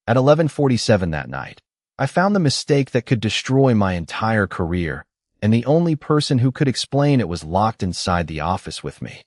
At 11:47 that night, I found the mistake that could destroy my entire career, and the only person who could explain it was locked inside the office with me.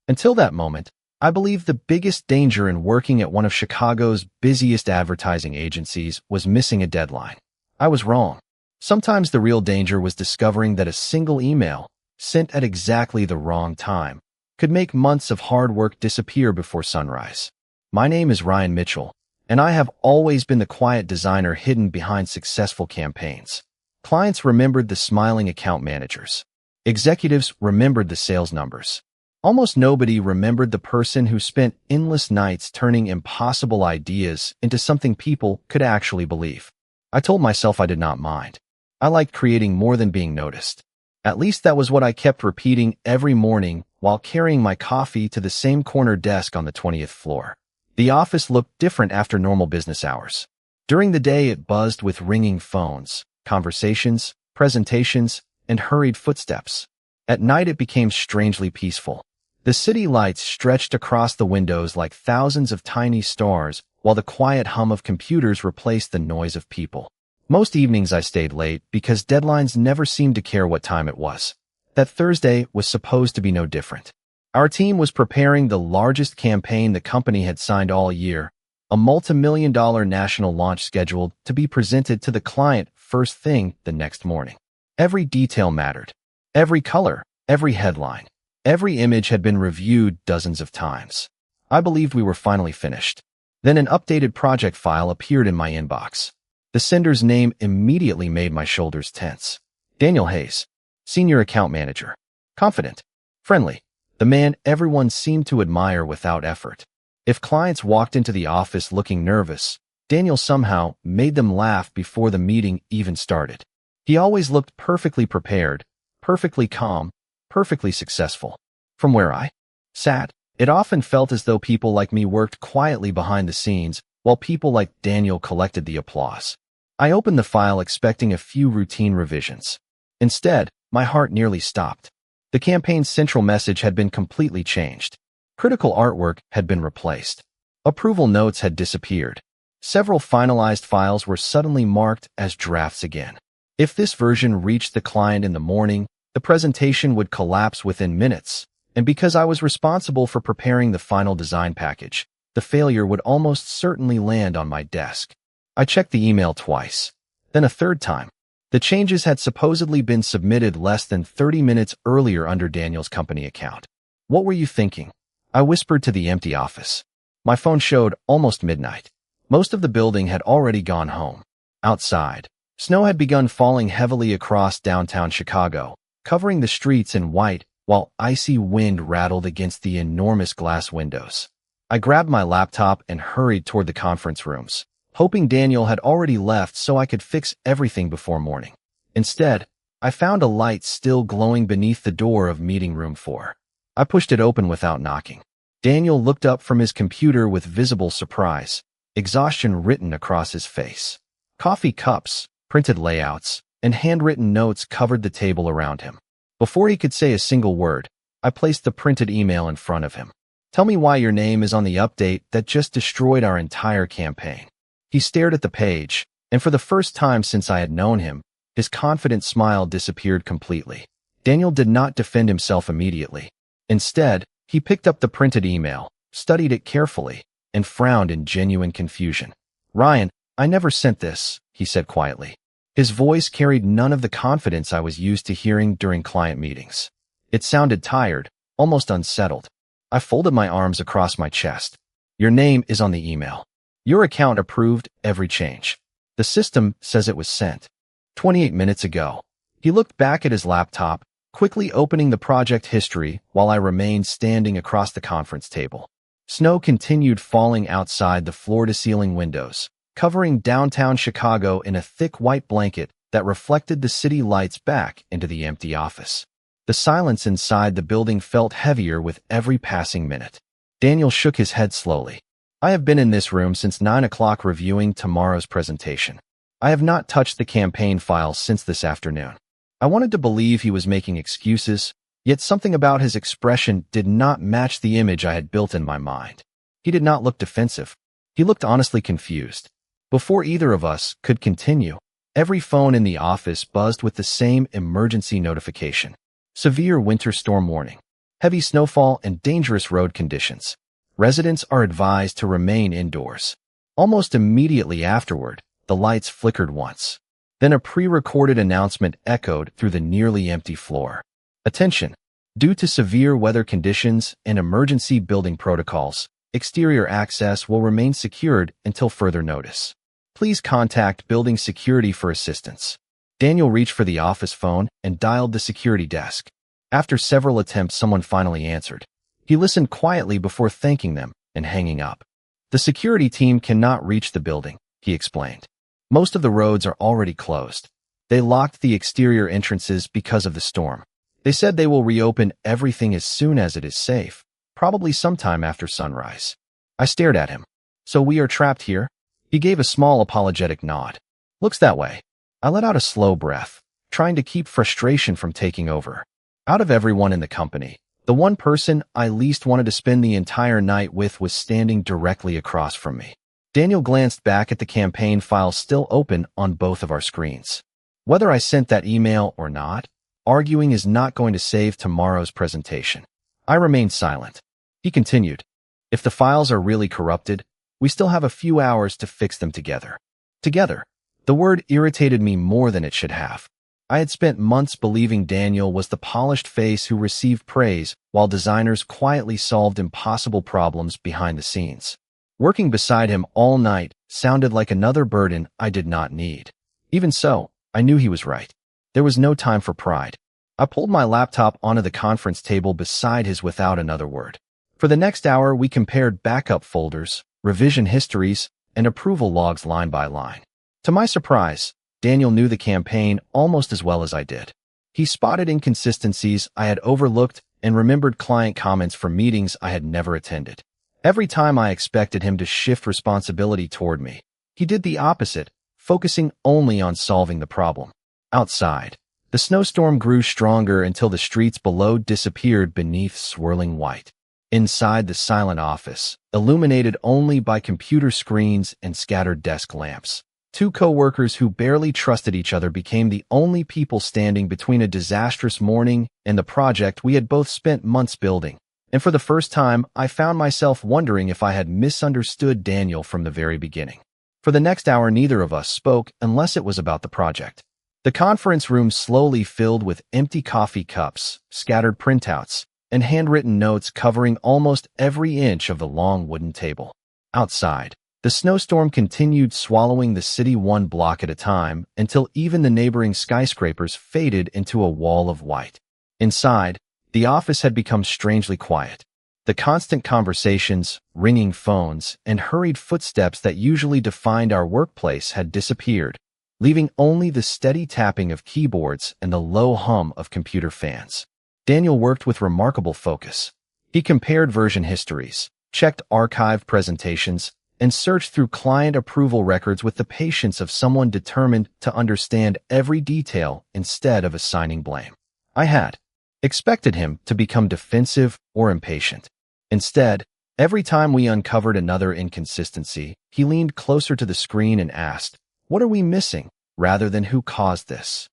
Until that moment, I believed the biggest danger in working at one of Chicago's busiest advertising agencies was missing a deadline. I was wrong. Sometimes the real danger was discovering that a single email, sent at exactly the wrong time, could make months of hard work disappear before sunrise. My name is Ryan Mitchell, and I have always been the quiet designer hidden behind successful campaigns. Clients remembered the smiling account managers. Executives remembered the sales numbers. Almost nobody remembered the person who spent endless nights turning impossible ideas into something people could actually believe. I told myself I did not mind. I liked creating more than being noticed. At least that was what I kept repeating every morning while carrying my coffee to the same corner desk on the 20th floor. The office looked different after normal business hours. During the day, it buzzed with ringing phones, conversations, presentations, and hurried footsteps. At night, it became strangely peaceful. The city lights stretched across the windows like thousands of tiny stars, while the quiet hum of computers replaced the noise of people. Most evenings I stayed late because deadlines never seemed to care what time it was. That Thursday was supposed to be no different. Our team was preparing the largest campaign the company had signed all year, a multi-million-dollar national launch scheduled to be presented to the client first thing the next morning. Every detail mattered. Every color, every headline, every image had been reviewed dozens of times. I believed we were finally finished. Then an updated project file appeared in my inbox. The sender's name immediately made my shoulders tense. Daniel Hayes, Senior Account Manager. Confident. Friendly. The man everyone seemed to admire without effort. If clients walked into the office looking nervous, Daniel somehow made them laugh before the meeting even started. He always looked perfectly prepared, perfectly calm, perfectly successful. From where I sat, it often felt as though people like me worked quietly behind the scenes, while people like Daniel collected the applause. I opened the file expecting a few routine revisions. Instead, my heart nearly stopped. The campaign's central message had been completely changed. Critical artwork had been replaced. Approval notes had disappeared. Several finalized files were suddenly marked as drafts again. If this version reached the client in the morning, the presentation would collapse within minutes, and because I was responsible for preparing the final design package, the failure would almost certainly land on my desk. I checked the email twice, then a third time. The changes had supposedly been submitted less than 30 minutes earlier under Daniel's company account. What were you thinking? I whispered to the empty office. My phone showed almost midnight. Most of the building had already gone home. Outside, snow had begun falling heavily across downtown Chicago, covering the streets in white, while icy wind rattled against the enormous glass windows. I grabbed my laptop and hurried toward the conference rooms, hoping Daniel had already left so I could fix everything before morning. Instead, I found a light still glowing beneath the door of meeting room 4. I pushed it open without knocking. Daniel looked up from his computer with visible surprise, exhaustion written across his face. Coffee cups, printed layouts, and handwritten notes covered the table around him. Before he could say a single word, I placed the printed email in front of him. Tell me why your name is on the update that just destroyed our entire campaign. He stared at the page, and for the first time since I had known him, his confident smile disappeared completely. Daniel did not defend himself immediately. Instead, he picked up the printed email, studied it carefully, and frowned in genuine confusion. Ryan, I never sent this, he said quietly. His voice carried none of the confidence I was used to hearing during client meetings. It sounded tired, almost unsettled. I folded my arms across my chest. Your name is on the email. Your account approved every change. The system says it was sent 28 minutes ago. He looked back at his laptop, quickly opening the project history while I remained standing across the conference table. Snow continued falling outside the floor-to-ceiling windows, covering downtown Chicago in a thick white blanket that reflected the city lights back into the empty office. The silence inside the building felt heavier with every passing minute. Daniel shook his head slowly. I have been in this room since 9 o'clock reviewing tomorrow's presentation. I have not touched the campaign file since this afternoon. I wanted to believe he was making excuses, yet something about his expression did not match the image I had built in my mind. He did not look defensive. He looked honestly confused. Before either of us could continue, every phone in the office buzzed with the same emergency notification. Severe winter storm warning. Heavy snowfall and dangerous road conditions. Residents are advised to remain indoors. Almost immediately afterward, the lights flickered once. Then a pre-recorded announcement echoed through the nearly empty floor. Attention! Due to severe weather conditions and emergency building protocols, exterior access will remain secured until further notice. Please contact building security for assistance. Daniel reached for the office phone and dialed the security desk. After several attempts, someone finally answered. He listened quietly before thanking them and hanging up. The security team cannot reach the building, he explained. Most of the roads are already closed. They locked the exterior entrances because of the storm. They said they will reopen everything as soon as it is safe, probably sometime after sunrise. I stared at him. So we are trapped here? He gave a small apologetic nod. Looks that way. I let out a slow breath, trying to keep frustration from taking over. Out of everyone in the company, the one person I least wanted to spend the entire night with was standing directly across from me. Daniel glanced back at the campaign file still open on both of our screens. Whether I sent that email or not, arguing is not going to save tomorrow's presentation. I remained silent. He continued, if the files are really corrupted, we still have a few hours to fix them together. Together. The word irritated me more than it should have. I had spent months believing Daniel was the polished face who received praise while designers quietly solved impossible problems behind the scenes. Working beside him all night sounded like another burden I did not need. Even so, I knew he was right. There was no time for pride. I pulled my laptop onto the conference table beside his without another word. For the next hour, we compared backup folders, revision histories, and approval logs line by line. To my surprise, Daniel knew the campaign almost as well as I did. He spotted inconsistencies I had overlooked and remembered client comments from meetings I had never attended. Every time I expected him to shift responsibility toward me, he did the opposite, focusing only on solving the problem. Outside, the snowstorm grew stronger until the streets below disappeared beneath swirling white. Inside the silent office, illuminated only by computer screens and scattered desk lamps, two coworkers who barely trusted each other became the only people standing between a disastrous morning and the project we had both spent months building. And for the first time, I found myself wondering if I had misunderstood Daniel from the very beginning. For the next hour, neither of us spoke unless it was about the project. The conference room slowly filled with empty coffee cups, scattered printouts, and handwritten notes covering almost every inch of the long wooden table. Outside, the snowstorm continued swallowing the city one block at a time until even the neighboring skyscrapers faded into a wall of white. Inside, the office had become strangely quiet. The constant conversations, ringing phones, and hurried footsteps that usually defined our workplace had disappeared, leaving only the steady tapping of keyboards and the low hum of computer fans. Daniel worked with remarkable focus. He compared version histories, checked archived presentations, and searched through client approval records with the patience of someone determined to understand every detail instead of assigning blame. I had expected him to become defensive or impatient. Instead, every time we uncovered another inconsistency, he leaned closer to the screen and asked, "What are we missing?" rather than "Who caused this?"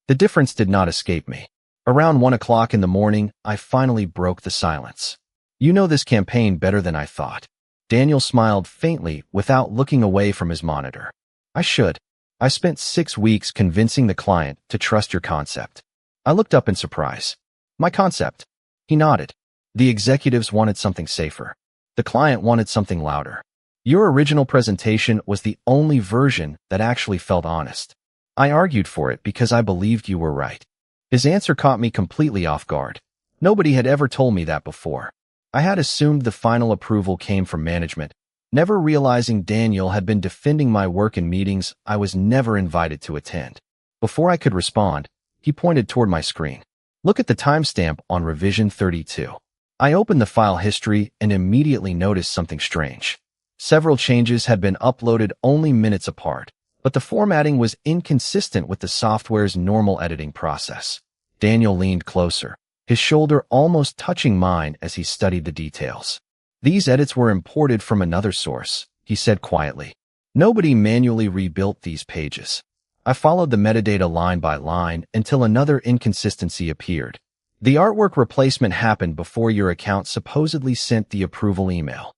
The difference did not escape me. Around 1 o'clock in the morning, I finally broke the silence. "You know this campaign better than I thought." Daniel smiled faintly without looking away from his monitor. "I should. I spent 6 weeks convincing the client to trust your concept." I looked up in surprise. "My concept?" He nodded. "The executives wanted something safer. The client wanted something louder. Your original presentation was the only version that actually felt honest. I argued for it because I believed you were right." His answer caught me completely off guard. Nobody had ever told me that before. I had assumed the final approval came from management, never realizing Daniel had been defending my work in meetings I was never invited to attend. Before I could respond, he pointed toward my screen. "Look at the timestamp on revision 32. I opened the file history and immediately noticed something strange. Several changes had been uploaded only minutes apart, but the formatting was inconsistent with the software's normal editing process. Daniel leaned closer, his shoulder almost touching mine as he studied the details. "These edits were imported from another source," he said quietly. Nobody manually rebuilt these pages. I followed the metadata line by line until another inconsistency appeared. The artwork replacement happened before your account supposedly sent the approval email.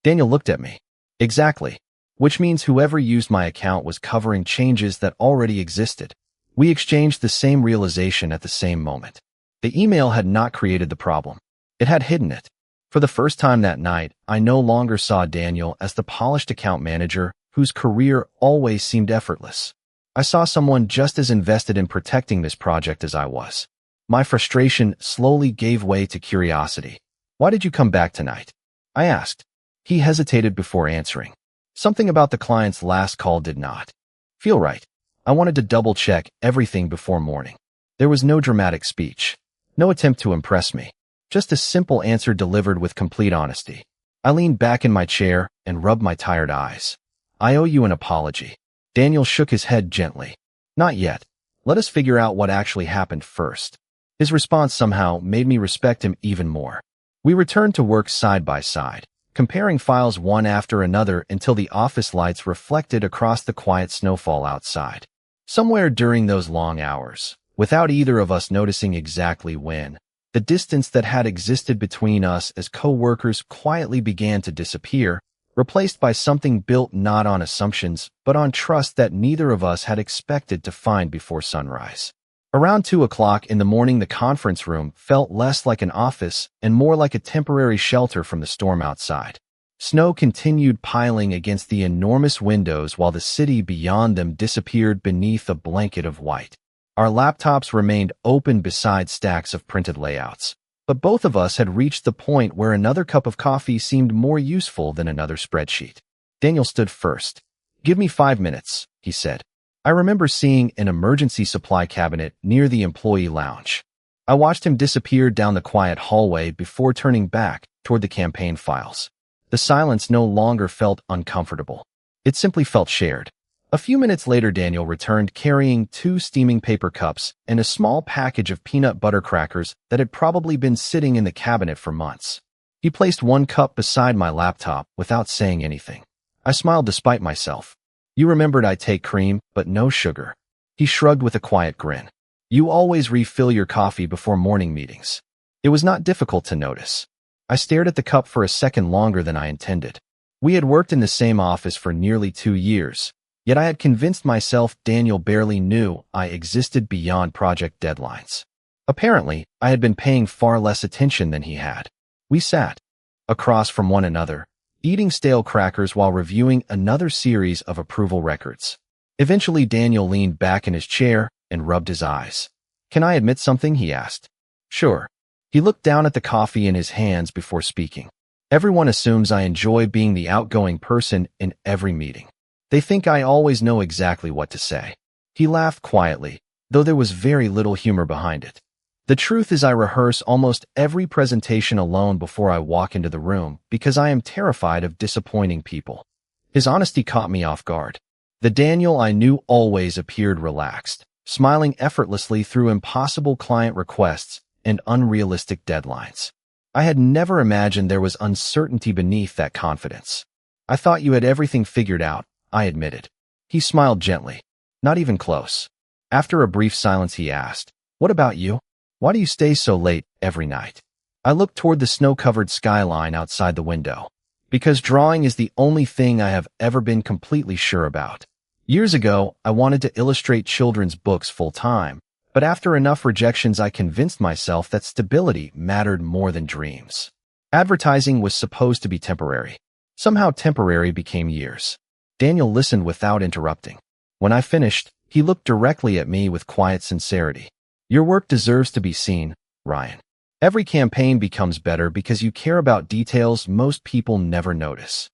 Daniel looked at me. Exactly. Which means whoever used my account was covering changes that already existed. We exchanged the same realization at the same moment. The email had not created the problem. It had hidden it. For the first time that night, I no longer saw Daniel as the polished account manager whose career always seemed effortless. I saw someone just as invested in protecting this project as I was. My frustration slowly gave way to curiosity. Why did you come back tonight? I asked. He hesitated before answering. Something about the client's last call did not feel right. I wanted to double-check everything before morning. There was no dramatic speech, no attempt to impress me, just a simple answer delivered with complete honesty. I leaned back in my chair and rubbed my tired eyes. I owe you an apology. Daniel shook his head gently. Not yet. Let us figure out what actually happened first. His response somehow made me respect him even more. We returned to work side by side, comparing files one after another until the office lights reflected across the quiet snowfall outside. Somewhere during those long hours, without either of us noticing exactly when, the distance that had existed between us as co-workers quietly began to disappear, replaced by something built not on assumptions, but on trust that neither of us had expected to find before sunrise. Around 2 o'clock in the morning, the conference room felt less like an office and more like a temporary shelter from the storm outside. Snow continued piling against the enormous windows while the city beyond them disappeared beneath a blanket of white. Our laptops remained open beside stacks of printed layouts, but both of us had reached the point where another cup of coffee seemed more useful than another spreadsheet. Daniel stood first. "Give me 5 minutes," he said. I remember seeing an emergency supply cabinet near the employee lounge. I watched him disappear down the quiet hallway before turning back toward the campaign files. The silence no longer felt uncomfortable. It simply felt shared. A few minutes later, Daniel returned carrying 2 steaming paper cups and a small package of peanut butter crackers that had probably been sitting in the cabinet for months. He placed 1 cup beside my laptop without saying anything. I smiled despite myself. "You remembered I take cream, but no sugar." He shrugged with a quiet grin. "You always refill your coffee before morning meetings." It was not difficult to notice. I stared at the cup for a second longer than I intended. We had worked in the same office for nearly 2 years, yet I had convinced myself Daniel barely knew I existed beyond project deadlines. Apparently, I had been paying far less attention than he had. We sat across from one another, eating stale crackers while reviewing another series of approval records. Eventually, Daniel leaned back in his chair and rubbed his eyes. "Can I admit something?" he asked. "Sure." He looked down at the coffee in his hands before speaking. "Everyone assumes I enjoy being the outgoing person in every meeting. They think I always know exactly what to say." He laughed quietly, though there was very little humor behind it. "The truth is I rehearse almost every presentation alone before I walk into the room because I am terrified of disappointing people." His honesty caught me off guard. The Daniel I knew always appeared relaxed, smiling effortlessly through impossible client requests and unrealistic deadlines. I had never imagined there was uncertainty beneath that confidence. "I thought you had everything figured out," I admitted. He smiled gently. "Not even close." After a brief silence, he asked, "What about you? Why do you stay so late every night?" I looked toward the snow-covered skyline outside the window. "Because drawing is the only thing I have ever been completely sure about. Years ago, I wanted to illustrate children's books full-time, but after enough rejections, I convinced myself that stability mattered more than dreams. Advertising was supposed to be temporary. Somehow temporary became years." Daniel listened without interrupting. When I finished, he looked directly at me with quiet sincerity. "Your work deserves to be seen, Ryan. Every campaign becomes better because you care about details most people never notice."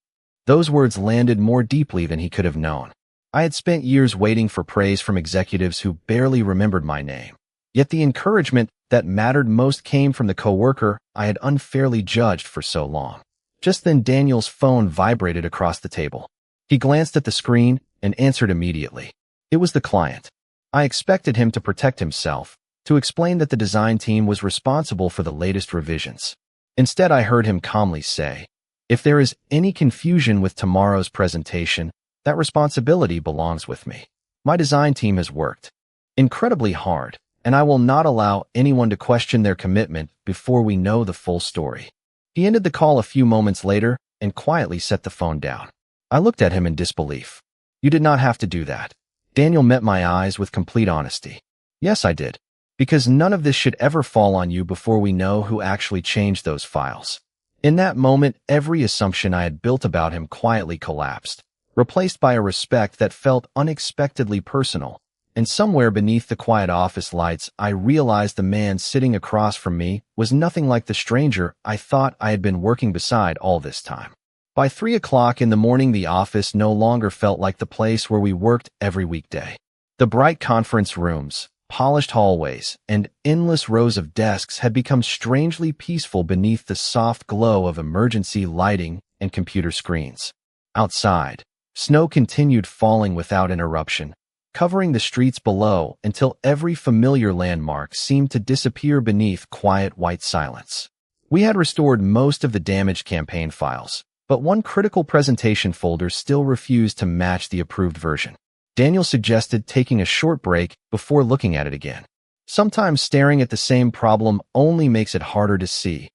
Those words landed more deeply than he could have known. I had spent years waiting for praise from executives who barely remembered my name. Yet the encouragement that mattered most came from the coworker I had unfairly judged for so long. Just then, Daniel's phone vibrated across the table. He glanced at the screen and answered immediately. It was the client. I expected him to protect himself, to explain that the design team was responsible for the latest revisions. Instead, I heard him calmly say, "If there is any confusion with tomorrow's presentation, That responsibility belongs with me. My design team has worked incredibly hard, and I will not allow anyone to question their commitment before we know the full story. He ended the call a few moments later and quietly set the phone down. I looked at him in disbelief. You did not have to do that. Daniel met my eyes with complete honesty. Yes, I did. Because none of this should ever fall on you before we know who actually changed those files. In that moment, every assumption I had built about him quietly collapsed, replaced by a respect that felt unexpectedly personal. And somewhere beneath the quiet office lights, I realized the man sitting across from me was nothing like the stranger I thought I had been working beside all this time. By 3 o'clock in the morning, the office no longer felt like the place where we worked every weekday. The bright conference rooms, polished hallways, and endless rows of desks had become strangely peaceful beneath the soft glow of emergency lighting and computer screens. Outside, snow continued falling without interruption, covering the streets below until every familiar landmark seemed to disappear beneath quiet white silence. We had restored most of the damaged campaign files, but one critical presentation folder still refused to match the approved version. Daniel suggested taking a short break before looking at it again. Sometimes staring at the same problem only makes it harder to see,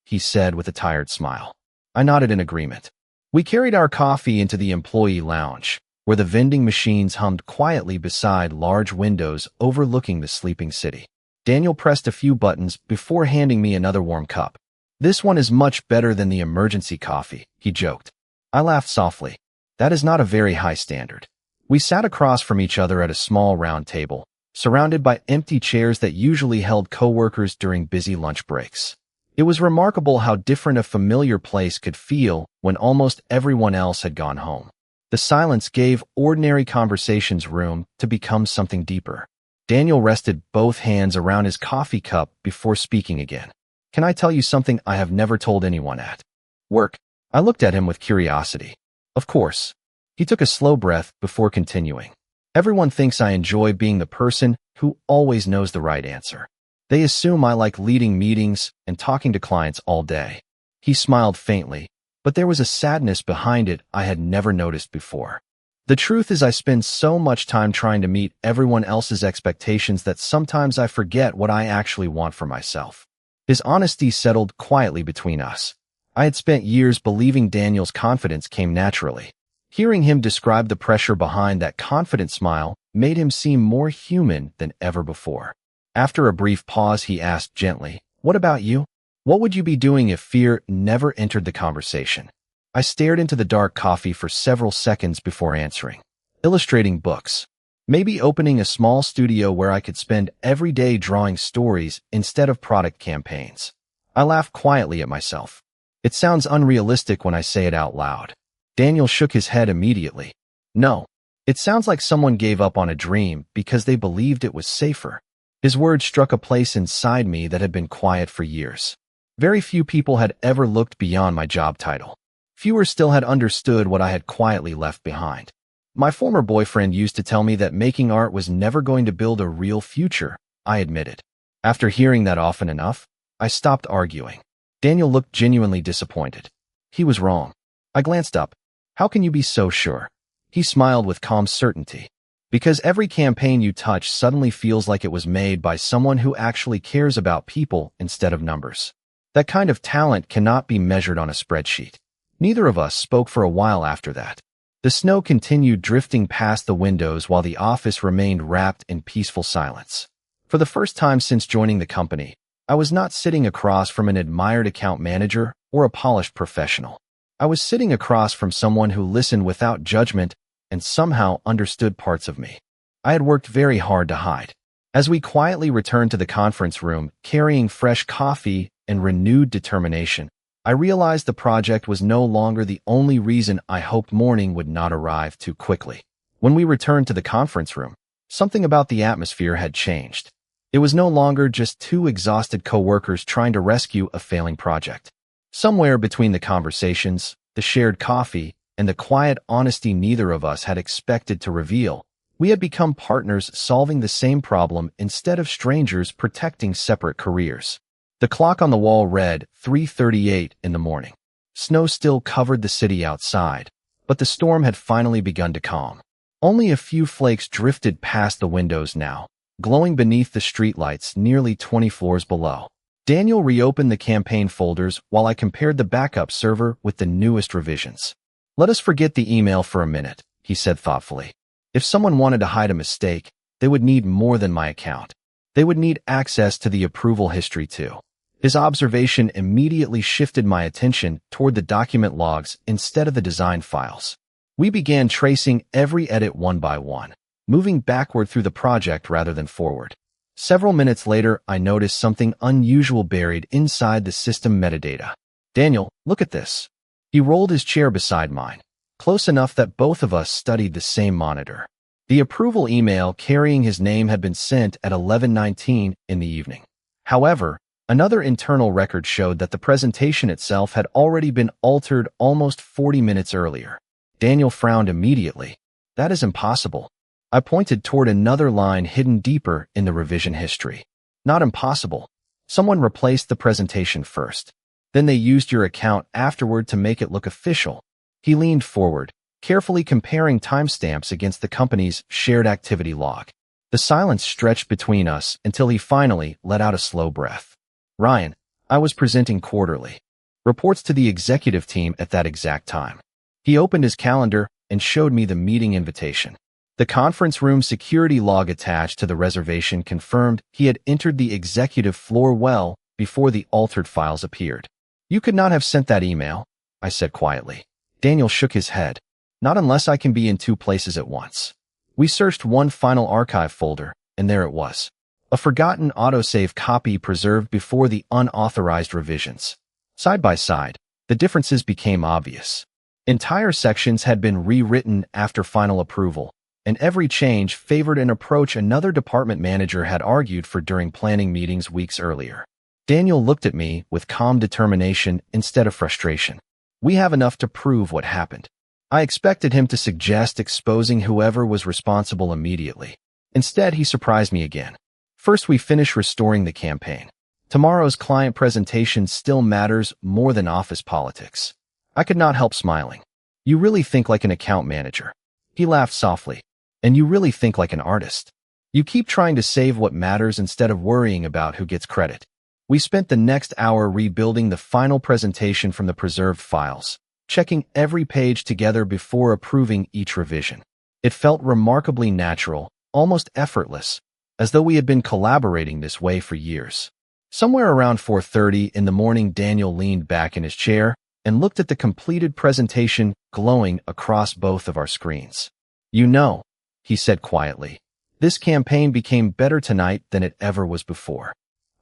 he said with a tired smile. I nodded in agreement. We carried our coffee into the employee lounge, where the vending machines hummed quietly beside large windows overlooking the sleeping city. Daniel pressed a few buttons before handing me another warm cup. This one is much better than the emergency coffee, he joked. I laughed softly. That is not a very high standard. We sat across from each other at a small round table, surrounded by empty chairs that usually held coworkers during busy lunch breaks. It was remarkable how different a familiar place could feel when almost everyone else had gone home. The silence gave ordinary conversations room to become something deeper. Daniel rested both hands around his coffee cup before speaking again. Can I tell you something I have never told anyone at work? I looked at him with curiosity. Of course. He took a slow breath before continuing. Everyone thinks I enjoy being the person who always knows the right answer. They assume I like leading meetings and talking to clients all day. He smiled faintly, but there was a sadness behind it I had never noticed before. The truth is I spend so much time trying to meet everyone else's expectations that sometimes I forget what I actually want for myself. His honesty settled quietly between us. I had spent years believing Daniel's confidence came naturally. Hearing him describe the pressure behind that confident smile made him seem more human than ever before. After a brief pause, he asked gently, "What about you? What would you be doing if fear never entered the conversation?" I stared into the dark coffee for several seconds before answering. Illustrating books. Maybe opening a small studio where I could spend every day drawing stories instead of product campaigns. I laughed quietly at myself. It sounds unrealistic when I say it out loud. Daniel shook his head immediately. No, it sounds like someone gave up on a dream because they believed it was safer. His words struck a place inside me that had been quiet for years. Very few people had ever looked beyond my job title. Fewer still had understood what I had quietly left behind. My former boyfriend used to tell me that making art was never going to build a real future, I admitted. After hearing that often enough, I stopped arguing. Daniel looked genuinely disappointed. He was wrong. I glanced up. How can you be so sure? He smiled with calm certainty. Because every campaign you touch suddenly feels like it was made by someone who actually cares about people instead of numbers. That kind of talent cannot be measured on a spreadsheet. Neither of us spoke for a while after that. The snow continued drifting past the windows while the office remained wrapped in peaceful silence. For the first time since joining the company, I was not sitting across from an admired account manager or a polished professional. I was sitting across from someone who listened without judgment and somehow understood parts of me I had worked very hard to hide. As we quietly returned to the conference room, carrying fresh coffee and renewed determination, I realized the project was no longer the only reason I hoped morning would not arrive too quickly. When we returned to the conference room, something about the atmosphere had changed. It was no longer just two exhausted coworkers trying to rescue a failing project. Somewhere between the conversations, the shared coffee, and the quiet honesty neither of us had expected to reveal, we had become partners solving the same problem instead of strangers protecting separate careers. The clock on the wall read 3:38 in the morning. Snow still covered the city outside, but the storm had finally begun to calm. Only a few flakes drifted past the windows now, glowing beneath the streetlights nearly 20 floors below. Daniel reopened the campaign folders while I compared the backup server with the newest revisions. "Let us forget the email for a minute," he said thoughtfully. "If someone wanted to hide a mistake, they would need more than my account. They would need access to the approval history too." His observation immediately shifted my attention toward the document logs instead of the design files. We began tracing every edit one by one, moving backward through the project rather than forward. Several minutes later, I noticed something unusual buried inside the system metadata. "Daniel, look at this." He rolled his chair beside mine, close enough that both of us studied the same monitor. The approval email carrying his name had been sent at 11:19 in the evening. However, another internal record showed that the presentation itself had already been altered almost 40 minutes earlier. Daniel frowned immediately. "That is impossible." I pointed toward another line hidden deeper in the revision history. "Not impossible. Someone replaced the presentation first. Then they used your account afterward to make it look official." He leaned forward, carefully comparing timestamps against the company's shared activity log. The silence stretched between us until he finally let out a slow breath. "Ryan, I was presenting quarterly reports to the executive team at that exact time." He opened his calendar and showed me the meeting invitation. The conference room security log attached to the reservation confirmed he had entered the executive floor well before the altered files appeared. "You could not have sent that email," I said quietly. Daniel shook his head. "Not unless I can be in two places at once." We searched one final archive folder, and there it was. A forgotten autosave copy preserved before the unauthorized revisions. Side by side, the differences became obvious. Entire sections had been rewritten after final approval, and every change favored an approach another department manager had argued for during planning meetings weeks earlier. Daniel looked at me with calm determination instead of frustration. "We have enough to prove what happened." I expected him to suggest exposing whoever was responsible immediately. Instead, he surprised me again. "First, we finish restoring the campaign. Tomorrow's client presentation still matters more than office politics." I could not help smiling. "You really think like an account manager." He laughed softly. "And you really think like an artist. You keep trying to save what matters instead of worrying about who gets credit." We spent the next hour rebuilding the final presentation from the preserved files, checking every page together before approving each revision. It felt remarkably natural, almost effortless, as though we had been collaborating this way for years. Somewhere around 4:30 in the morning, Daniel leaned back in his chair and looked at the completed presentation glowing across both of our screens. "You know," he said quietly, "this campaign became better tonight than it ever was before."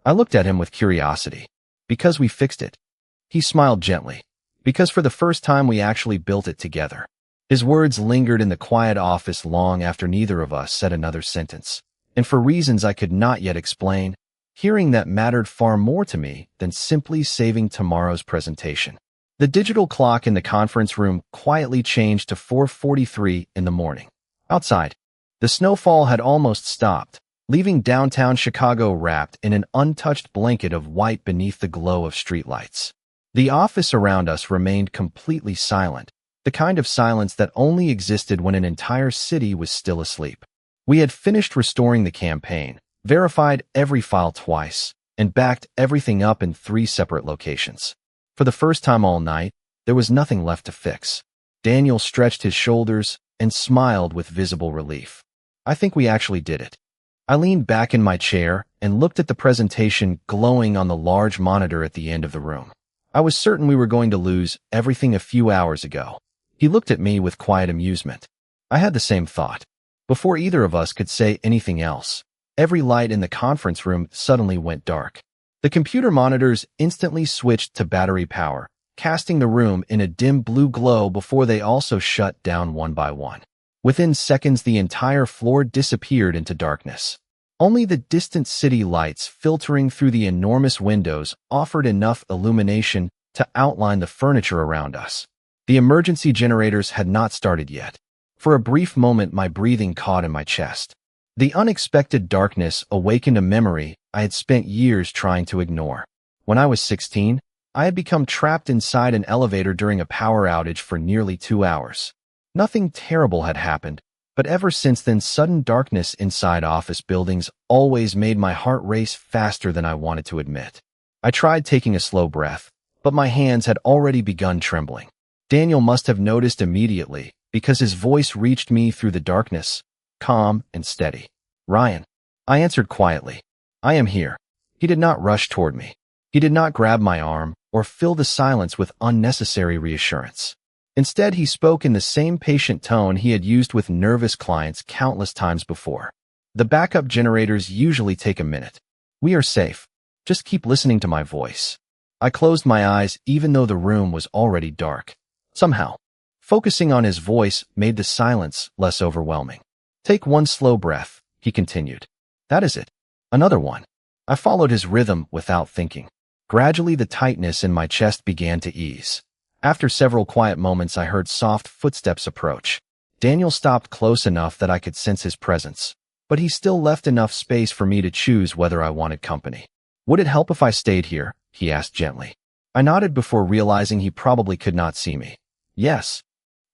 I looked at him with curiosity. "Because we fixed it." He smiled gently. "Because for the first time we actually built it together." His words lingered in the quiet office long after neither of us said another sentence. And for reasons I could not yet explain, hearing that mattered far more to me than simply saving tomorrow's presentation. The digital clock in the conference room quietly changed to 4:43 in the morning. Outside, the snowfall had almost stopped, leaving downtown Chicago wrapped in an untouched blanket of white beneath the glow of streetlights. The office around us remained completely silent, the kind of silence that only existed when an entire city was still asleep. We had finished restoring the campaign, verified every file twice, and backed everything up in 3 separate locations. For the first time all night, there was nothing left to fix. Daniel stretched his shoulders and smiled with visible relief. "I think we actually did it." I leaned back in my chair and looked at the presentation glowing on the large monitor at the end of the room. I was certain we were going to lose everything a few hours ago. He looked at me with quiet amusement. I had the same thought. Before either of us could say anything else, every light in the conference room suddenly went dark. The computer monitors instantly switched to battery power, casting the room in a dim blue glow before they also shut down one by one. Within seconds, the entire floor disappeared into darkness. Only the distant city lights filtering through the enormous windows offered enough illumination to outline the furniture around us. The emergency generators had not started yet. For a brief moment, my breathing caught in my chest. The unexpected darkness awakened a memory I had spent years trying to ignore. When I was 16, I had become trapped inside an elevator during a power outage for nearly 2 hours. Nothing terrible had happened, but ever since then, sudden darkness inside office buildings always made my heart race faster than I wanted to admit. I tried taking a slow breath, but my hands had already begun trembling. Daniel must have noticed immediately, because his voice reached me through the darkness, calm and steady. "Ryan," I answered quietly. "I am here." He did not rush toward me. He did not grab my arm or fill the silence with unnecessary reassurance. Instead, he spoke in the same patient tone he had used with nervous clients countless times before. "The backup generators usually take a minute. We are safe. Just keep listening to my voice." I closed my eyes even though the room was already dark. Somehow, focusing on his voice made the silence less overwhelming. "Take one slow breath," he continued. "That is it. Another one." I followed his rhythm without thinking. Gradually, the tightness in my chest began to ease. After several quiet moments, I heard soft footsteps approach. Daniel stopped close enough that I could sense his presence, but he still left enough space for me to choose whether I wanted company. "Would it help if I stayed here?" he asked gently. I nodded before realizing he probably could not see me. "Yes."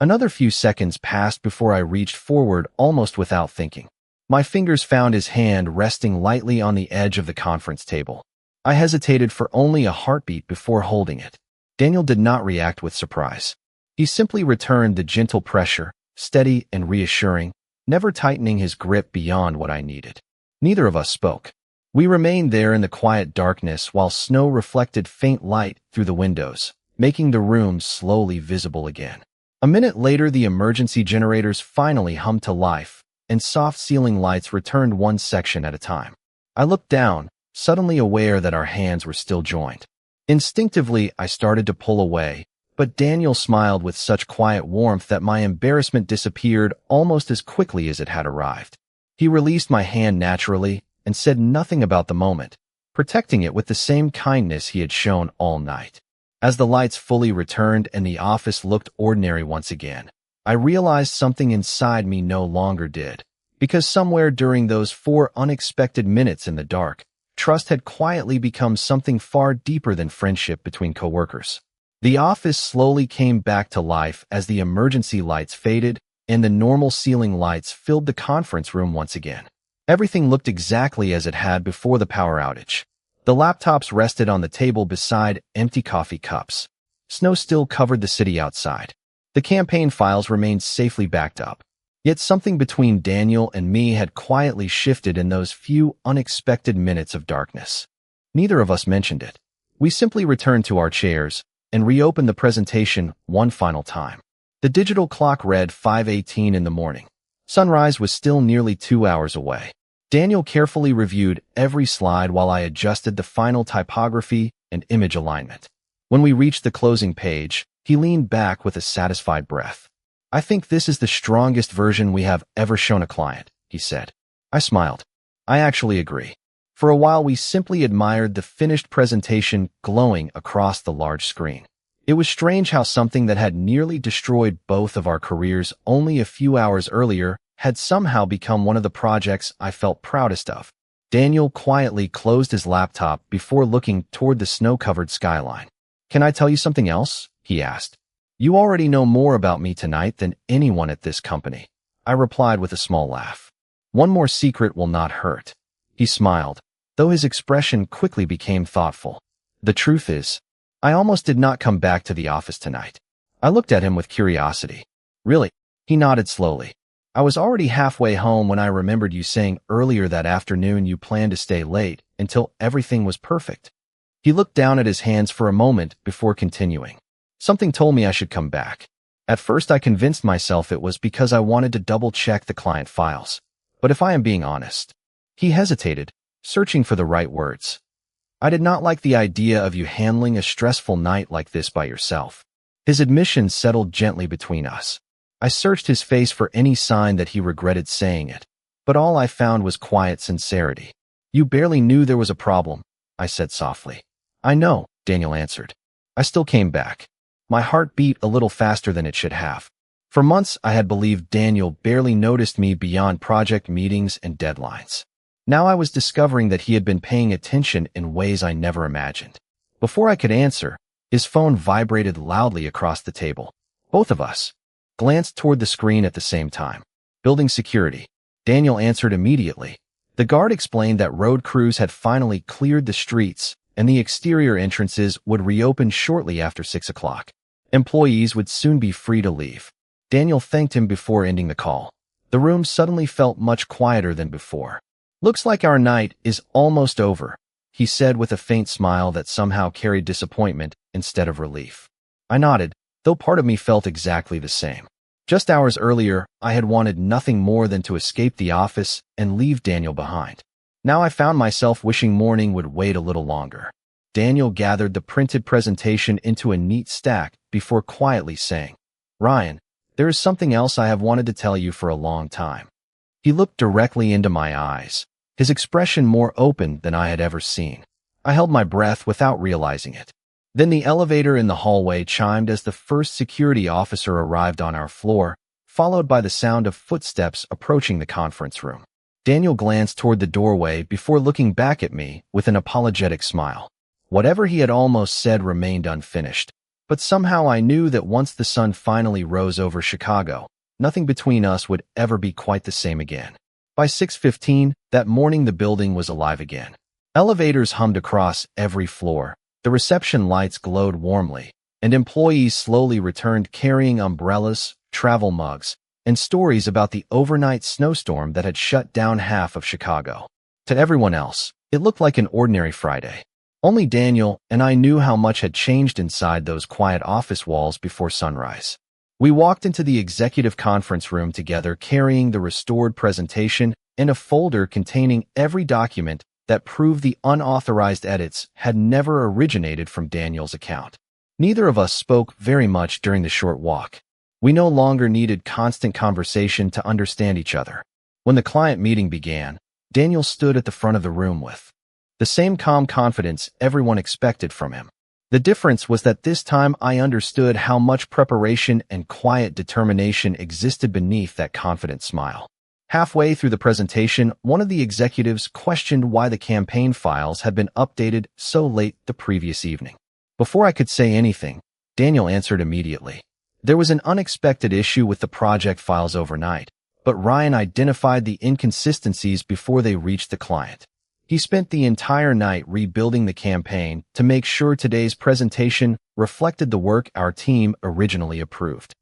Another few seconds passed before I reached forward almost without thinking. My fingers found his hand resting lightly on the edge of the conference table. I hesitated for only a heartbeat before holding it. Daniel did not react with surprise. He simply returned the gentle pressure, steady and reassuring, never tightening his grip beyond what I needed. Neither of us spoke. We remained there in the quiet darkness while snow reflected faint light through the windows, making the room slowly visible again. A minute later, the emergency generators finally hummed to life, and soft ceiling lights returned one section at a time. I looked down, suddenly aware that our hands were still joined. Instinctively, I started to pull away, but Daniel smiled with such quiet warmth that my embarrassment disappeared almost as quickly as it had arrived. He released my hand naturally and said nothing about the moment, protecting it with the same kindness he had shown all night. As the lights fully returned and the office looked ordinary once again, I realized something inside me no longer did, because somewhere during those 4 unexpected minutes in the dark, trust had quietly become something far deeper than friendship between coworkers. The office slowly came back to life as the emergency lights faded and the normal ceiling lights filled the conference room once again. Everything looked exactly as it had before the power outage. The laptops rested on the table beside empty coffee cups. Snow still covered the city outside. The campaign files remained safely backed up. Yet something between Daniel and me had quietly shifted in those few unexpected minutes of darkness. Neither of us mentioned it. We simply returned to our chairs and reopened the presentation one final time. The digital clock read 5:18 in the morning. Sunrise was still nearly 2 hours away. Daniel carefully reviewed every slide while I adjusted the final typography and image alignment. When we reached the closing page, he leaned back with a satisfied breath. "I think this is the strongest version we have ever shown a client," he said. I smiled. "I actually agree." For a while, we simply admired the finished presentation glowing across the large screen. It was strange how something that had nearly destroyed both of our careers only a few hours earlier had somehow become one of the projects I felt proudest of. Daniel quietly closed his laptop before looking toward the snow-covered skyline. "Can I tell you something else?" he asked. "You already know more about me tonight than anyone at this company," I replied with a small laugh. "One more secret will not hurt." He smiled, though his expression quickly became thoughtful. "The truth is, I almost did not come back to the office tonight." I looked at him with curiosity. "Really?" He nodded slowly. "I was already halfway home when I remembered you saying earlier that afternoon you planned to stay late until everything was perfect." He looked down at his hands for a moment before continuing. "Something told me I should come back. At first I convinced myself it was because I wanted to double-check the client files. But if I am being honest..." He hesitated, searching for the right words. "I did not like the idea of you handling a stressful night like this by yourself." His admission settled gently between us. I searched his face for any sign that he regretted saying it, but all I found was quiet sincerity. "You barely knew there was a problem," I said softly. "I know," Daniel answered. I still came back. My heart beat a little faster than it should have. For months, I had believed Daniel barely noticed me beyond project meetings and deadlines. Now I was discovering that he had been paying attention in ways I never imagined. Before I could answer, His phone vibrated loudly across the table. Both of us glanced toward the screen at the same time. Building security. Daniel answered immediately. The guard explained that road crews had finally cleared the streets and the exterior entrances would reopen shortly after 6 o'clock. Employees would soon be free to leave. Daniel thanked him before ending the call. The room suddenly felt much quieter than before. "Looks like our night is almost over," he said with a faint smile that somehow carried disappointment instead of relief. I nodded, though part of me felt exactly the same. Just hours earlier, I had wanted nothing more than to escape the office and leave Daniel behind. Now I found myself wishing morning would wait a little longer. Daniel gathered the printed presentation into a neat stack before quietly saying, "Ryan, there is something else I have wanted to tell you for a long time." He looked directly into my eyes, his expression more open than I had ever seen. I held my breath without realizing it. Then the elevator in the hallway chimed as the first security officer arrived on our floor, followed by the sound of footsteps approaching the conference room. Daniel glanced toward the doorway before looking back at me with an apologetic smile. Whatever he had almost said remained unfinished, but somehow I knew that once the sun finally rose over Chicago, nothing between us would ever be quite the same again. By 6:15, that morning the building was alive again. Elevators hummed across every floor, the reception lights glowed warmly, and employees slowly returned carrying umbrellas, travel mugs, and stories about the overnight snowstorm that had shut down half of Chicago. To everyone else, it looked like an ordinary Friday. Only Daniel and I knew how much had changed inside those quiet office walls before sunrise. We walked into the executive conference room together carrying the restored presentation and a folder containing every document that proved the unauthorized edits had never originated from Daniel's account. Neither of us spoke very much during the short walk. We no longer needed constant conversation to understand each other. When the client meeting began, Daniel stood at the front of the room with the same calm confidence everyone expected from him. The difference was that this time I understood how much preparation and quiet determination existed beneath that confident smile. Halfway through the presentation, one of the executives questioned why the campaign files had been updated so late the previous evening. Before I could say anything, Daniel answered immediately. There was an unexpected issue with the project files overnight, but Ryan identified the inconsistencies before they reached the client. He spent the entire night rebuilding the campaign to make sure today's presentation reflected the work our team originally approved.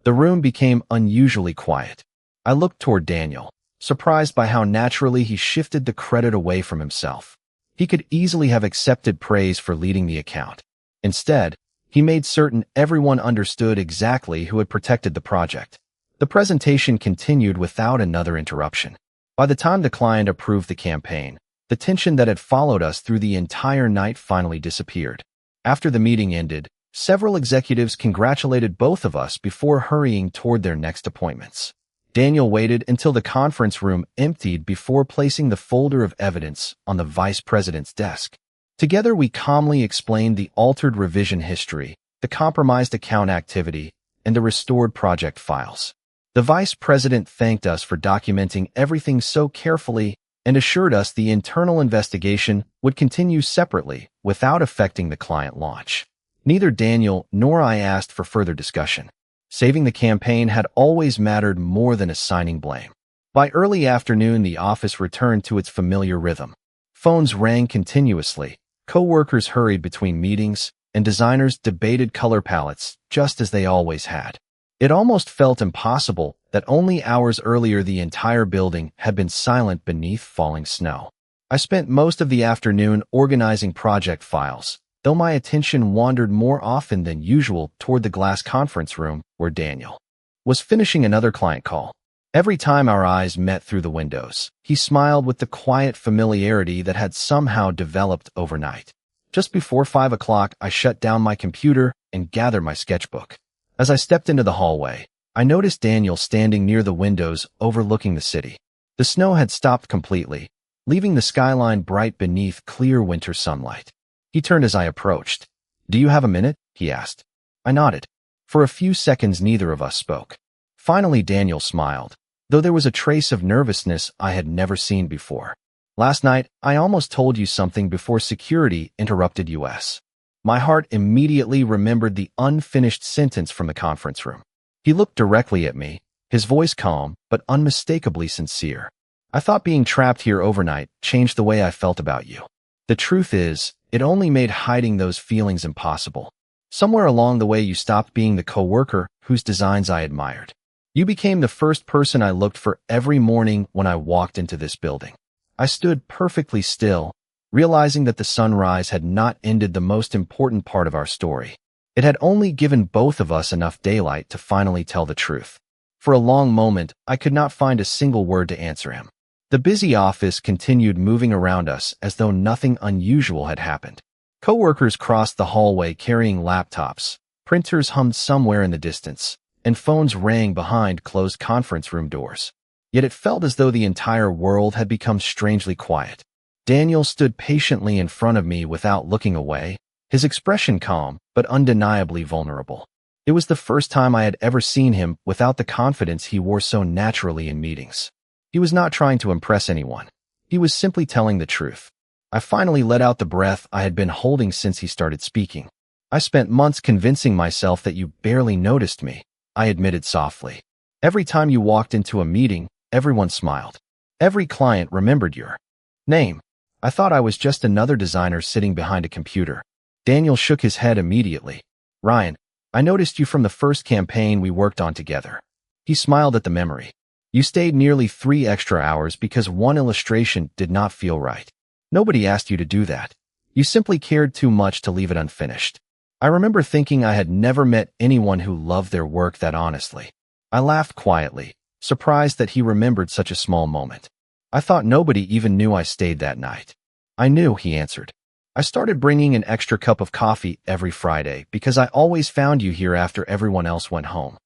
The room became unusually quiet. I looked toward Daniel, surprised by how naturally he shifted the credit away from himself. He could easily have accepted praise for leading the account. Instead, he made certain everyone understood exactly who had protected the project. The presentation continued without another interruption. By the time the client approved the campaign, the tension that had followed us through the entire night finally disappeared. After the meeting ended, several executives congratulated both of us before hurrying toward their next appointments. Daniel waited until the conference room emptied before placing the folder of evidence on the vice president's desk. Together we calmly explained the altered revision history, the compromised account activity, and the restored project files. The vice president thanked us for documenting everything so carefully and assured us the internal investigation would continue separately without affecting the client launch. Neither Daniel nor I asked for further discussion. Saving the campaign had always mattered more than assigning blame. By early afternoon, the office returned to its familiar rhythm. Phones rang continuously, coworkers hurried between meetings, and designers debated color palettes just as they always had. It almost felt impossible that only hours earlier the entire building had been silent beneath falling snow. I spent most of the afternoon organizing project files, though my attention wandered more often than usual toward the glass conference room where Daniel was finishing another client call. Every time our eyes met through the windows, he smiled with the quiet familiarity that had somehow developed overnight. Just before 5 o'clock, I shut down my computer and gathered my sketchbook. As I stepped into the hallway, I noticed Daniel standing near the windows overlooking the city. The snow had stopped completely, leaving the skyline bright beneath clear winter sunlight. He turned as I approached. "Do you have a minute?" he asked. I nodded. For a few seconds, neither of us spoke. Finally, Daniel smiled, though there was a trace of nervousness I had never seen before. "Last night, I almost told you something before security interrupted us." My heart immediately remembered the unfinished sentence from the conference room. He looked directly at me, his voice calm but unmistakably sincere. I thought being trapped here overnight changed the way I felt about you. The truth is, it only made hiding those feelings impossible. Somewhere along the way you stopped being the coworker whose designs I admired. You became the first person I looked for every morning when I walked into this building. I stood perfectly still, realizing that the sunrise had not ended the most important part of our story. It had only given both of us enough daylight to finally tell the truth. For a long moment, I could not find a single word to answer him. The busy office continued moving around us as though nothing unusual had happened. Coworkers crossed the hallway carrying laptops, printers hummed somewhere in the distance, and phones rang behind closed conference room doors. Yet it felt as though the entire world had become strangely quiet. Daniel stood patiently in front of me without looking away, his expression calm but undeniably vulnerable. It was the first time I had ever seen him without the confidence he wore so naturally in meetings. He was not trying to impress anyone. He was simply telling the truth. I finally let out the breath I had been holding since he started speaking. I spent months convincing myself that you barely noticed me, I admitted softly. Every time you walked into a meeting, everyone smiled. Every client remembered your name. I thought I was just another designer sitting behind a computer. Daniel shook his head immediately. Ryan, I noticed you from the first campaign we worked on together. He smiled at the memory. You stayed nearly 3 extra hours because one illustration did not feel right. Nobody asked you to do that. You simply cared too much to leave it unfinished. I remember thinking I had never met anyone who loved their work that honestly. I laughed quietly, surprised that he remembered such a small moment. I thought nobody even knew I stayed that night. I knew, he answered. I started bringing an extra cup of coffee every Friday because I always found you here after everyone else went home.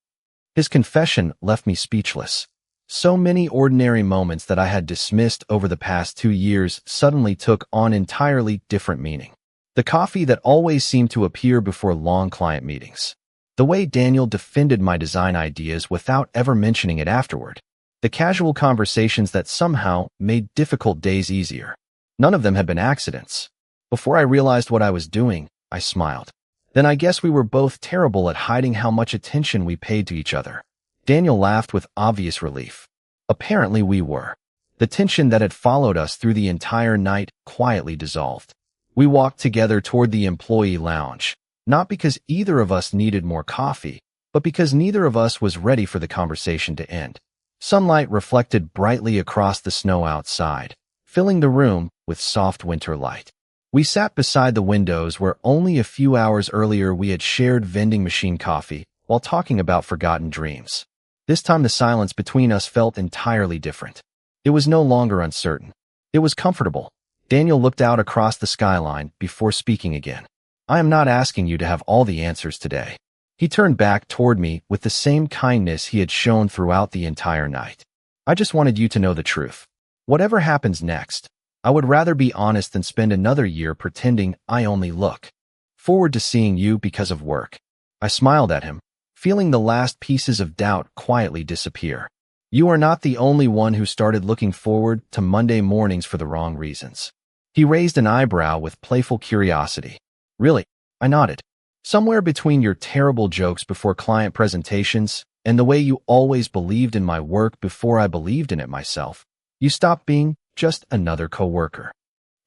His confession left me speechless. So many ordinary moments that I had dismissed over the past 2 years suddenly took on entirely different meaning. The coffee that always seemed to appear before long client meetings. The way Daniel defended my design ideas without ever mentioning it afterward. The casual conversations that somehow made difficult days easier. None of them had been accidents. Before I realized what I was doing, I smiled. Then I guess we were both terrible at hiding how much attention we paid to each other. Daniel laughed with obvious relief. Apparently we were. The tension that had followed us through the entire night quietly dissolved. We walked together toward the employee lounge, not because either of us needed more coffee, but because neither of us was ready for the conversation to end. Sunlight reflected brightly across the snow outside, filling the room with soft winter light. We sat beside the windows where only a few hours earlier we had shared vending machine coffee while talking about forgotten dreams. This time the silence between us felt entirely different. It was no longer uncertain. It was comfortable. Daniel looked out across the skyline before speaking again. I am not asking you to have all the answers today. He turned back toward me with the same kindness he had shown throughout the entire night. I just wanted you to know the truth. Whatever happens next, I would rather be honest than spend another year pretending I only look forward to seeing you because of work. I smiled at him, feeling the last pieces of doubt quietly disappear. You are not the only one who started looking forward to Monday mornings for the wrong reasons. He raised an eyebrow with playful curiosity. Really? I nodded. Somewhere between your terrible jokes before client presentations and the way you always believed in my work before I believed in it myself, you stopped being just another coworker.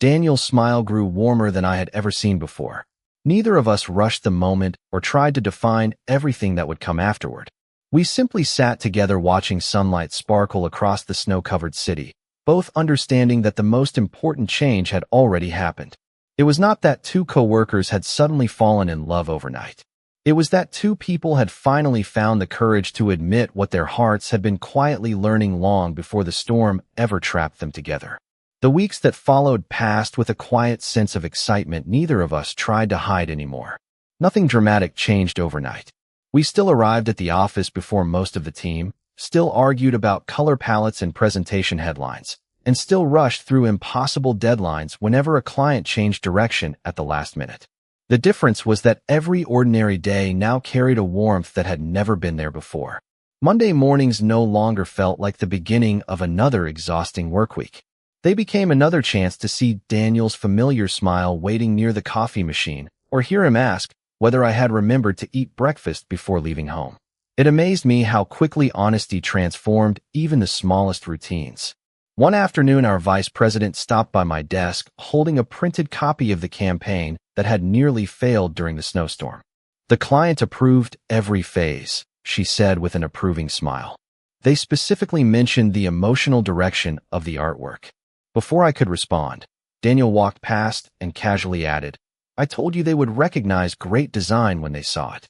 Daniel's smile grew warmer than I had ever seen before. Neither of us rushed the moment or tried to define everything that would come afterward. We simply sat together watching sunlight sparkle across the snow-covered city, both understanding that the most important change had already happened. It was not that 2 coworkers had suddenly fallen in love overnight. It was that 2 people had finally found the courage to admit what their hearts had been quietly learning long before the storm ever trapped them together. The weeks that followed passed with a quiet sense of excitement neither of us tried to hide anymore. Nothing dramatic changed overnight. We still arrived at the office before most of the team, still argued about color palettes and presentation headlines, and still rushed through impossible deadlines whenever a client changed direction at the last minute. The difference was that every ordinary day now carried a warmth that had never been there before. Monday mornings no longer felt like the beginning of another exhausting workweek. They became another chance to see Daniel's familiar smile waiting near the coffee machine or hear him ask whether I had remembered to eat breakfast before leaving home. It amazed me how quickly honesty transformed even the smallest routines. One afternoon, our vice president stopped by my desk holding a printed copy of the campaign that had nearly failed during the snowstorm. "The client approved every phase," she said with an approving smile. "They specifically mentioned the emotional direction of the artwork." Before I could respond, Daniel walked past and casually added, "I told you they would recognize great design when they saw it."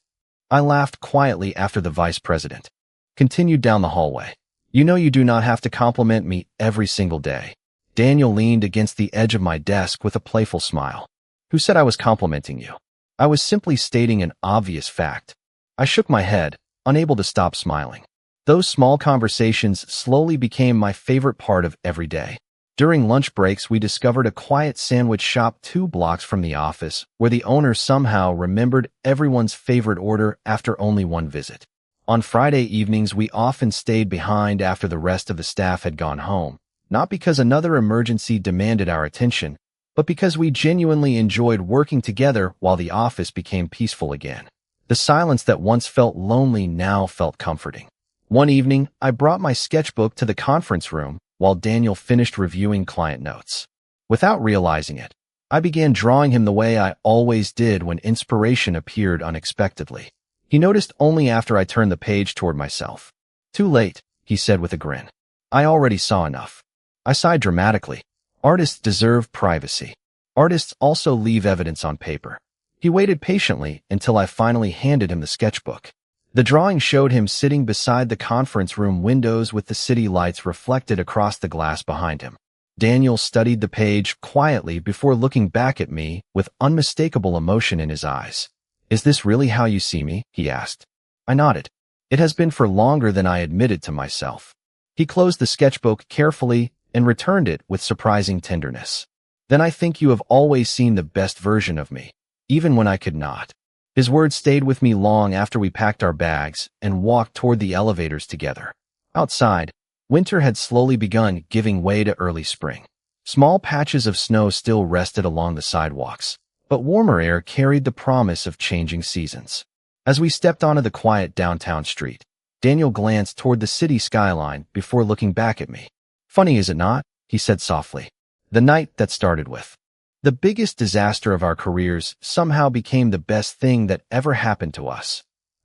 I laughed quietly after the vice president continued down the hallway. "You know you do not have to compliment me every single day." Daniel leaned against the edge of my desk with a playful smile. "Who said I was complimenting you? I was simply stating an obvious fact." I shook my head, unable to stop smiling. Those small conversations slowly became my favorite part of every day. During lunch breaks, we discovered a quiet sandwich shop 2 blocks from the office, where the owner somehow remembered everyone's favorite order after only one visit. On Friday evenings, we often stayed behind after the rest of the staff had gone home, not because another emergency demanded our attention, but because we genuinely enjoyed working together while the office became peaceful again. The silence that once felt lonely now felt comforting. One evening, I brought my sketchbook to the conference room while Daniel finished reviewing client notes. Without realizing it, I began drawing him the way I always did when inspiration appeared unexpectedly. He noticed only after I turned the page toward myself. "Too late," he said with a grin. "I already saw enough." I sighed dramatically. Artists deserve privacy. Artists also leave evidence on paper. He waited patiently until I finally handed him the sketchbook. The drawing showed him sitting beside the conference room windows with the city lights reflected across the glass behind him. Daniel studied the page quietly before looking back at me with unmistakable emotion in his eyes. "Is this really how you see me?" he asked. I nodded. "It has been for longer than I admitted to myself." He closed the sketchbook carefully and returned it with surprising tenderness. "Then I think you have always seen the best version of me, even when I could not." His words stayed with me long after we packed our bags and walked toward the elevators together. Outside, winter had slowly begun giving way to early spring. Small patches of snow still rested along the sidewalks, but warmer air carried the promise of changing seasons. As we stepped onto the quiet downtown street, Daniel glanced toward the city skyline before looking back at me. "Funny, is it not?" he said softly. "The night that started with the biggest disaster of our careers somehow became the best thing that ever happened to us."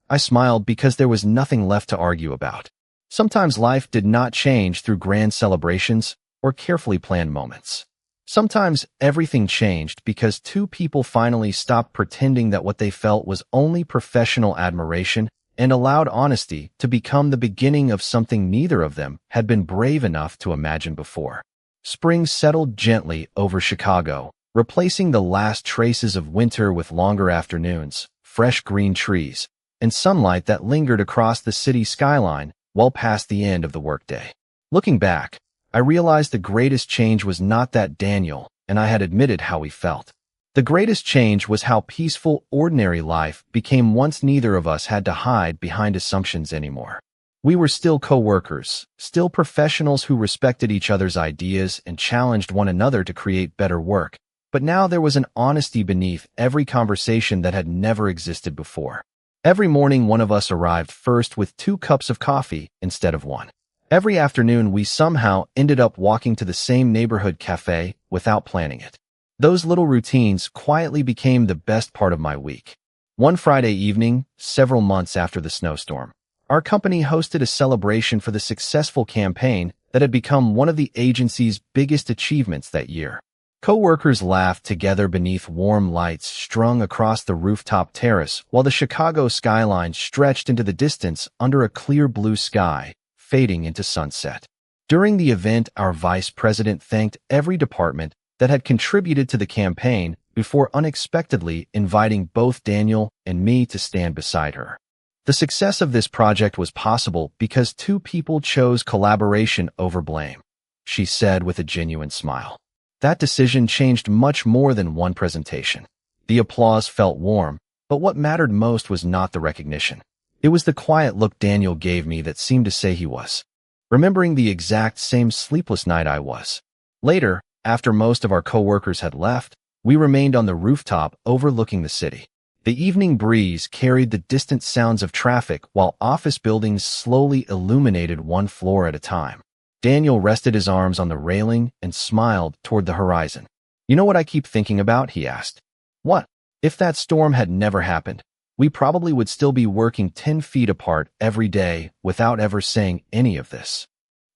I smiled because there was nothing left to argue about. Sometimes life did not change through grand celebrations or carefully planned moments. Sometimes everything changed because 2 people finally stopped pretending that what they felt was only professional admiration and allowed honesty to become the beginning of something neither of them had been brave enough to imagine before. Spring settled gently over Chicago, replacing the last traces of winter with longer afternoons, fresh green trees, and sunlight that lingered across the city skyline well past the end of the workday. Looking back, I realized the greatest change was not that Daniel and I had admitted how we felt. The greatest change was how peaceful, ordinary life became once neither of us had to hide behind assumptions anymore. We were still coworkers, still professionals who respected each other's ideas and challenged one another to create better work. But now there was an honesty beneath every conversation that had never existed before. Every morning, one of us arrived first with 2 cups of coffee instead of 1. Every afternoon, we somehow ended up walking to the same neighborhood cafe without planning it. Those little routines quietly became the best part of my week. One Friday evening, several months after the snowstorm, our company hosted a celebration for the successful campaign that had become one of the agency's biggest achievements that year. Coworkers laughed together beneath warm lights strung across the rooftop terrace while the Chicago skyline stretched into the distance under a clear blue sky, fading into sunset. During the event, our vice president thanked every department that had contributed to the campaign before unexpectedly inviting both Daniel and me to stand beside her. The success of this project was possible because 2 people chose collaboration over blame, she said with a genuine smile. That decision changed much more than one presentation. The applause felt warm, but what mattered most was not the recognition. It was the quiet look Daniel gave me that seemed to say he was remembering the exact same sleepless night I was. Later, after most of our coworkers had left, We remained on the rooftop overlooking the city. The evening breeze carried the distant sounds of traffic while office buildings slowly illuminated one floor at a time. Daniel rested his arms on the railing and smiled toward the horizon. "You know what I keep thinking about?" he asked. "What? If that storm had never happened, we probably would still be working 10 feet apart every day without ever saying any of this."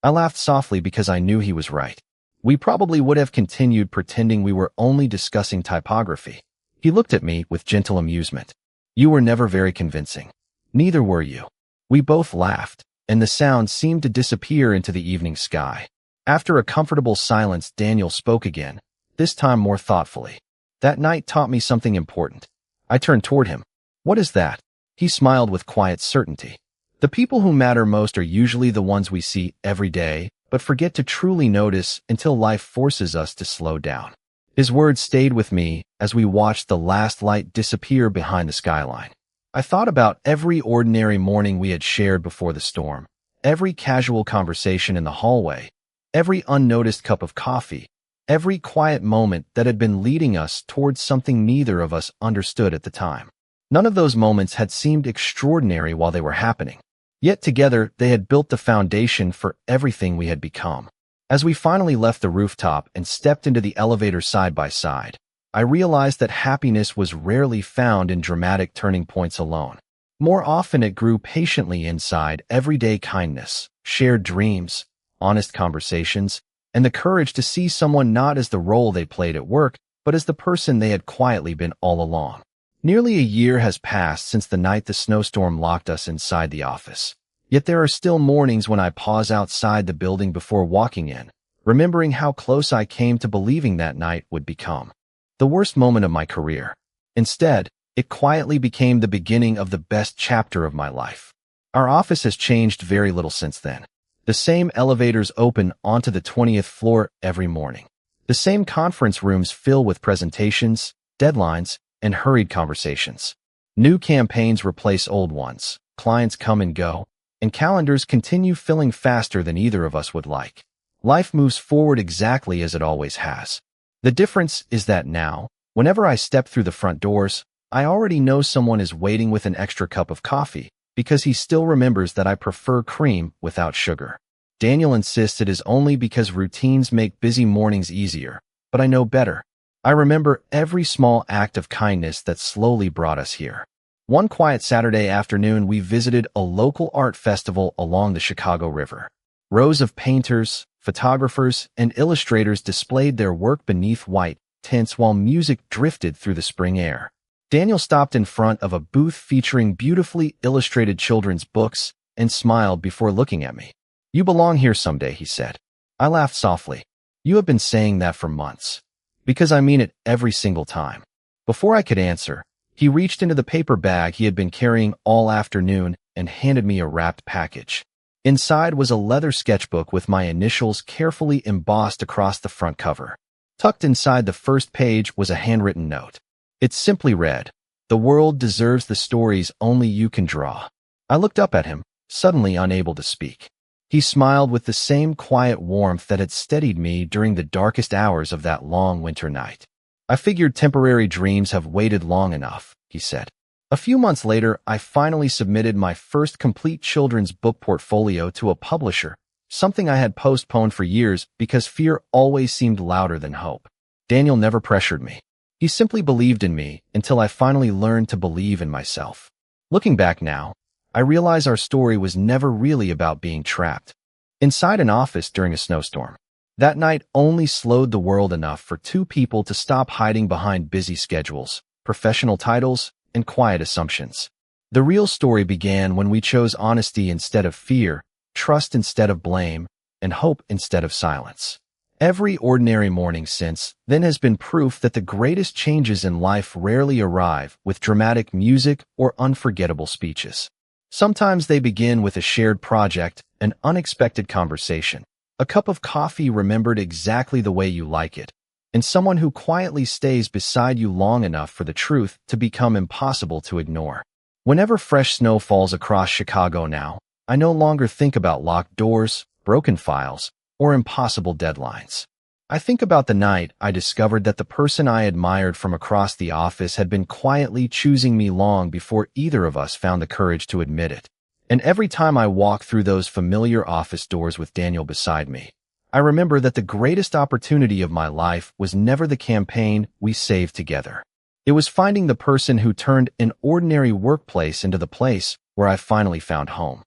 I laughed softly because I knew he was right. We probably would have continued pretending we were only discussing typography. He looked at me with gentle amusement. "You were never very convincing. Neither were you." We both laughed, and the sound seemed to disappear into the evening sky. After a comfortable silence, Daniel spoke again, this time more thoughtfully. "That night taught me something important." I turned toward him. "What is that?" He smiled with quiet certainty. "The people who matter most are usually the ones we see every day, but forget to truly notice until life forces us to slow down." His words stayed with me as we watched the last light disappear behind the skyline. I thought about every ordinary morning we had shared before the storm, every casual conversation in the hallway, every unnoticed cup of coffee, every quiet moment that had been leading us towards something neither of us understood at the time. None of those moments had seemed extraordinary while they were happening. Yet together, they had built the foundation for everything we had become. As we finally left the rooftop and stepped into the elevator side by side, I realized that happiness was rarely found in dramatic turning points alone. More often it grew patiently inside everyday kindness, shared dreams, honest conversations, and the courage to see someone not as the role they played at work, but as the person they had quietly been all along. Nearly a year has passed since the night the snowstorm locked us inside the office. Yet there are still mornings when I pause outside the building before walking in, remembering how close I came to believing that night would become the worst moment of my career. Instead, it quietly became the beginning of the best chapter of my life. Our office has changed very little since then. The same elevators open onto the 20th floor every morning. The same conference rooms fill with presentations, deadlines, and hurried conversations. New campaigns replace old ones, clients come and go, and calendars continue filling faster than either of us would like. Life moves forward exactly as it always has. The difference is that now, whenever I step through the front doors, I already know someone is waiting with an extra cup of coffee, because he still remembers that I prefer cream without sugar. Daniel insists it is only because routines make busy mornings easier, but I know better. I remember every small act of kindness that slowly brought us here. One quiet Saturday afternoon, we visited a local art festival along the Chicago River. Rows of painters, photographers, and illustrators displayed their work beneath white tents while music drifted through the spring air. Daniel stopped in front of a booth featuring beautifully illustrated children's books and smiled before looking at me. "You belong here someday," he said. I laughed softly. "You have been saying that for months." "Because I mean it every single time." Before I could answer, he reached into the paper bag he had been carrying all afternoon and handed me a wrapped package. Inside was a leather sketchbook with my initials carefully embossed across the front cover. Tucked inside the first page was a handwritten note. It simply read, "The world deserves the stories only you can draw." I looked up at him, suddenly unable to speak. He smiled with the same quiet warmth that had steadied me during the darkest hours of that long winter night. "I figured temporary dreams have waited long enough," he said. A few months later, I finally submitted my first complete children's book portfolio to a publisher, something I had postponed for years because fear always seemed louder than hope. Daniel never pressured me. He simply believed in me until I finally learned to believe in myself. Looking back now, I realize our story was never really about being trapped inside an office during a snowstorm. That night only slowed the world enough for two people to stop hiding behind busy schedules, professional titles, and quiet assumptions. The real story began when we chose honesty instead of fear, trust instead of blame, and hope instead of silence. Every ordinary morning since then has been proof that the greatest changes in life rarely arrive with dramatic music or unforgettable speeches. Sometimes they begin with a shared project, an unexpected conversation, a cup of coffee remembered exactly the way you like it, and someone who quietly stays beside you long enough for the truth to become impossible to ignore. Whenever fresh snow falls across Chicago now, I no longer think about locked doors, broken files, or impossible deadlines. I think about the night I discovered that the person I admired from across the office had been quietly choosing me long before either of us found the courage to admit it. And every time I walk through those familiar office doors with Daniel beside me, I remember that the greatest opportunity of my life was never the campaign we saved together. It was finding the person who turned an ordinary workplace into the place where I finally found home.